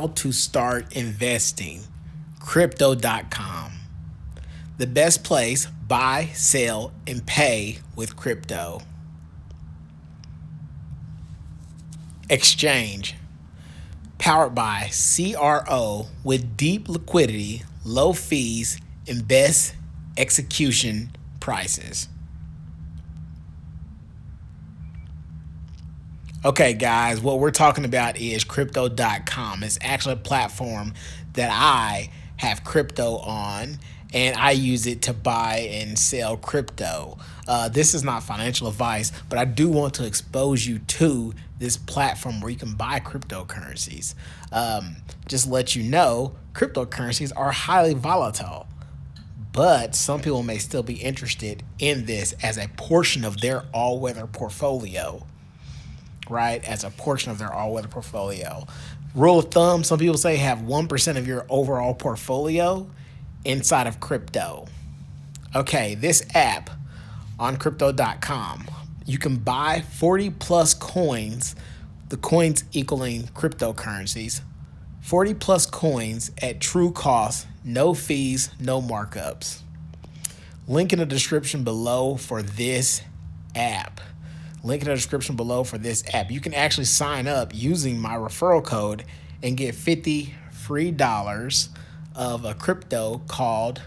How to start investing. Crypto.com. The best place, buy, sell, and pay with crypto. Exchange. Powered by CRO with deep liquidity, low fees, and best execution prices. Okay, guys, what we're talking about is Crypto.com. It's actually a platform that I have crypto on, and I use it to buy and sell crypto. This is not financial advice, but I do want to expose you to this platform where you can buy cryptocurrencies. Just let you know, cryptocurrencies are highly volatile, but some people may still be interested in this as a portion of their all-weather portfolio. Right, as a portion of their all-weather portfolio. Rule of thumb, some people say have 1% of your overall portfolio inside of crypto. Okay, this app on Crypto.com, you can buy 40 plus coins, the coins equaling cryptocurrencies, 40 plus coins at true cost, no fees, no markups. Link in the description below for this app. Link in the description below for this app. You can actually sign up using my referral code and get $50 free of a crypto called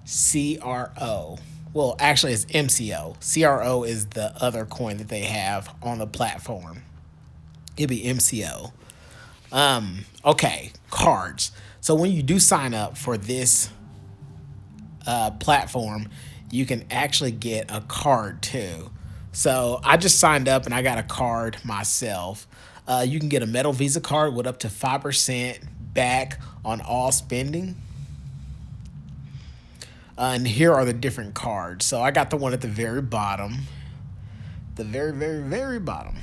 CRO. Well, actually it's MCO. CRO is the other coin that they have on the platform. It'd be MCO. Okay, cards. So when you do sign up for this platform, you can actually get a card too. So I just signed up and I got a card myself. You can get a metal Visa card with up to 5% back on all spending. And here are the different cards. So I got the one at the very bottom. The very, very, very bottom.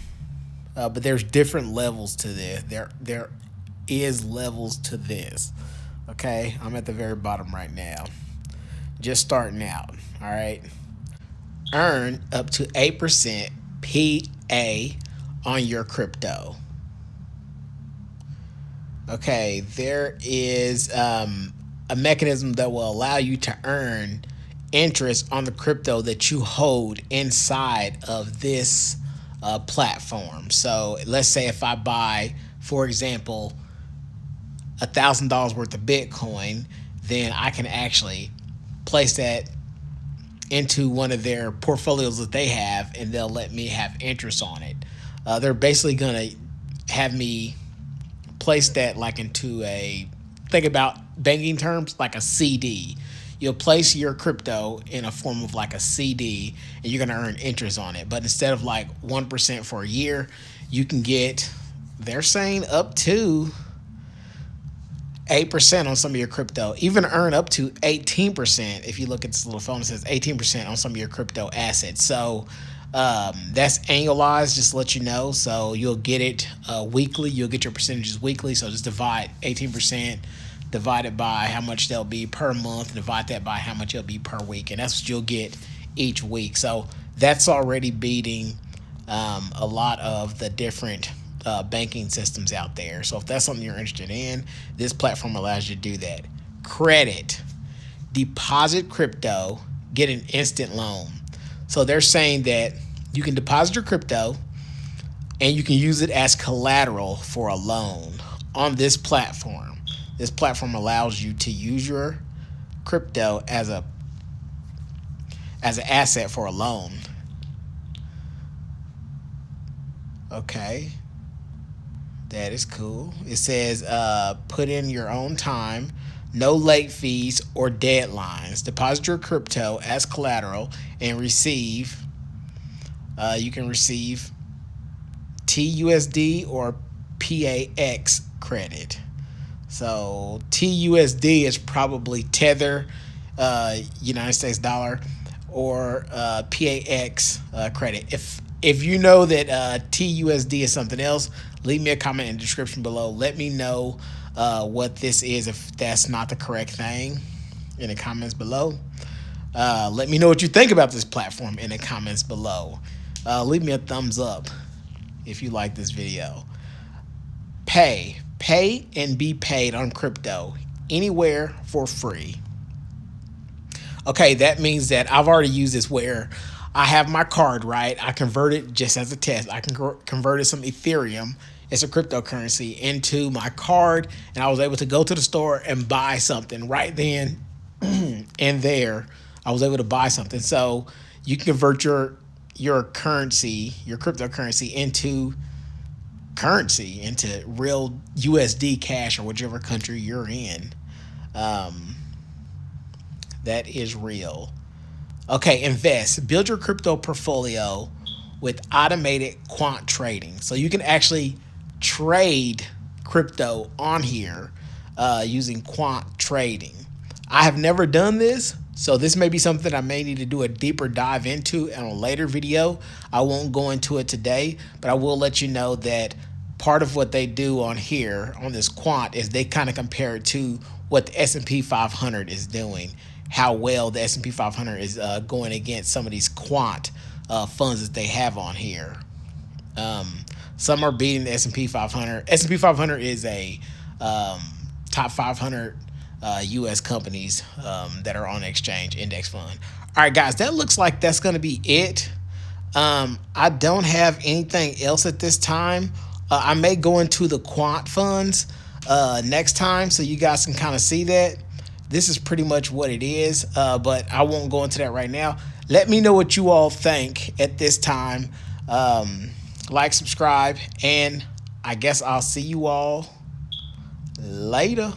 But there's different levels to this. There is levels to this. Okay, I'm at the very bottom right now. Just starting out, all right? Earn up to 8% PA on your crypto. Okay, there is a mechanism that will allow you to earn interest on the crypto that you hold inside of this platform. So let's say if I buy, for example, $1,000 worth of Bitcoin, then I can actually place that into one of their portfolios that they have, and they'll let me have interest on it. They're basically gonna have me place that like into a, think about banking terms, like a CD. You'll place your crypto in a form of like a CD, and you're gonna earn interest on it. But instead of like 1% for a year, you can get, they're saying up to 8% on some of your crypto, even earn up to 18%. If you look at this little phone, it says 18% on some of your crypto assets. So that's annualized, just to let you know. So you'll get it weekly. You'll get your percentages weekly. So just divide 18% divided by how much they'll be per month, and divide that by how much it'll be per week. And that's what you'll get each week. So that's already beating a lot of the different banking systems out there. So if that's something you're interested in, this platform allows you to do that. Credit. Deposit crypto, get an instant loan. So they're saying that you can deposit your crypto and you can use it as collateral for a loan on this platform. This platform allows you to use your crypto as an asset for a loan. Okay. That is cool. It says put in your own time, no late fees or deadlines. Deposit your crypto as collateral and receive. You can receive TUSD or PAX credit. So TUSD is probably Tether, United States dollar, or PAX credit. If you know that TUSD is something else, leave me a comment in the description below. Let me know what this is if that's not the correct thing in the comments below. Let me know what you think about this platform in the comments below. Leave me a thumbs up if you like this video. Pay pay and be paid on crypto anywhere for free. Okay, that means that I've already used this where I have my card, right? I converted just as a test. I converted some Ethereum, it's a cryptocurrency, into my card, and I was able to go to the store and buy something right then and there. I was able to buy something. So you can convert your currency, your cryptocurrency, into real USD cash or whichever country you're in. Um, that is real. Okay, invest. Build your crypto portfolio with automated quant trading. So you can actually trade crypto on here using quant trading. I have never done this, so this may be something I may need to do a deeper dive into in a later video. I won't go into it today, but I will let you know that part of what they do on here on this quant is they kind of compare it to what the S&P 500 is doing, how well the S&P 500 is going against some of these quant funds that they have on here. Some are beating the S&P 500. S&P 500 is a top 500 U.S. companies that are on the exchange index fund. All right, guys, that looks like that's going to be it. I don't have anything else at this time. I may go into the quant funds next time so you guys can kind of see that. This is pretty much what it is, but I won't go into that right now. Let me know what you all think at this time. Like, subscribe, and I guess I'll see you all later.